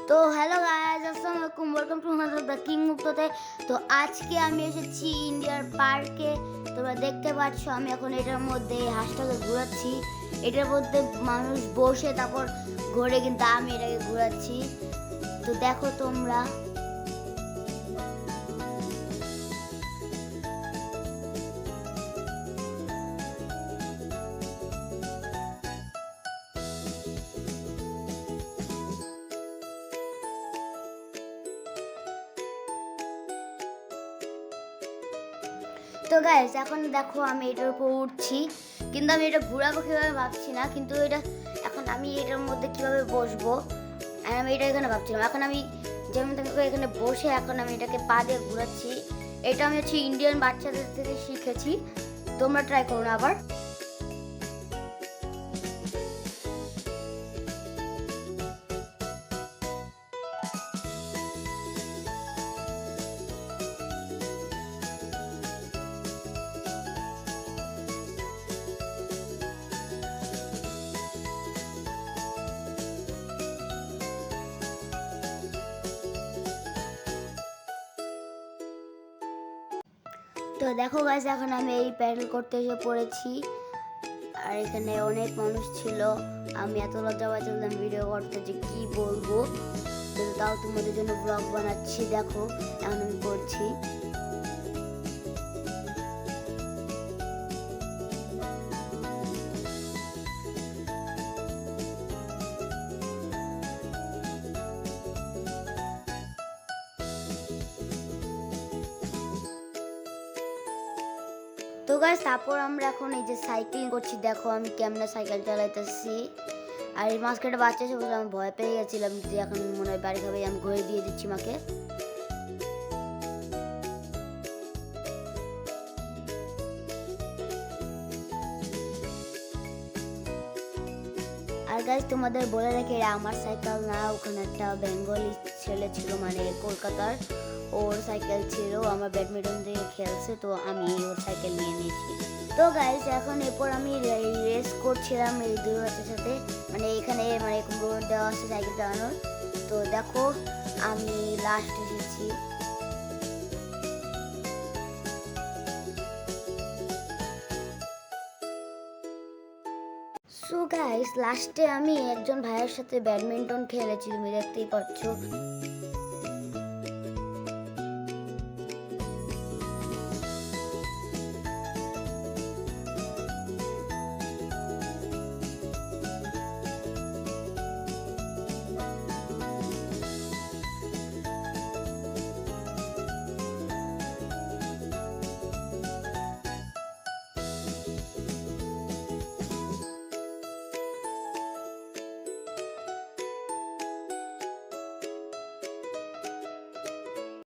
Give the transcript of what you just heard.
তো hello guys, আসসালামু আলাইকুম, welcome to another the king মুক্ততে। তো আজকে আমি এসেছি ইন্ডিয়ার পার্কে। তোমরা দেখতে পাচ্ছ আমি এখন এটার মধ্যে হাঁসটাকে ঘোরাচ্ছি। এটার মধ্যে মানুষ বসে তারপর ঘোরে, কিন্তু আমি এটাকে ঘোরাচ্ছি। তো দেখো তোমরা। তো গাইস, এখন দেখো আমি এটার উপর উঠছি, কিন্তু আমি এটা ঘুরাবো কীভাবে ভাবছি না। কিন্তু এটা এখন আমি এটার মধ্যে কিভাবে বসবো আমি এটা এখানে ভাবছিলাম। এখন আমি যেমন এখানে বসে এখন আমি এটাকে পা দিয়ে ঘুরাচ্ছি। এটা আমি ইন্ডিয়ান বাচ্চাদের থেকে শিখেছি। তোমরা ট্রাই করো না আবার। তো দেখো গাইস, এখন আমি এই প্যাডেল করতে এসে পড়েছি। আর এখানে অনেক মানুষ ছিল। আমি এত লজ্জা পাচ্ছিলাম ভিডিও করতে যে কি বলবো, কিন্তু তাও তোমাদের জন্য ব্লগ বানাচ্ছি। দেখো এখন আমি করছি। তো গাইস, তারপর আমরা এখন এই যে সাইক্লিং করছি। দেখো আমি কেমনে সাইকেল চালাইতেছি। আর এই মাঝখানে বাচ্চা এসে বললাম, আমি ভয় পেয়ে গেছিলাম যে এখন মনে হয় বাড়ি খাবে। আমি ঘুরে দিয়ে দিচ্ছি মাকে। আর গাইস, তোমাদের বলে রেখে এটা আমার সাইকেল না, ওখানে একটা বেঙ্গলি ছেলে ছিল, মানে কলকাতার, ওর সাইকেল ছিল। আমার ব্যাডমিন্টন দিয়ে খেলছে, তো আমি ওর সাইকেল নিয়ে নিয়েছি। তো গাইস, এখন এরপর আমি রেস করছিলাম এই দুই বাচ্চার সাথে। মানে এখানে মানে রোড দেওয়া আছে সাইকেল চালানোর। তো দেখো আমি লাস্ট এসেছি। সো গাইস, লাস্টে আমি একজন ভাইয়ের সাথে ব্যাডমিন্টন খেলেছি, তুমি দেখতেই পাচ্ছ।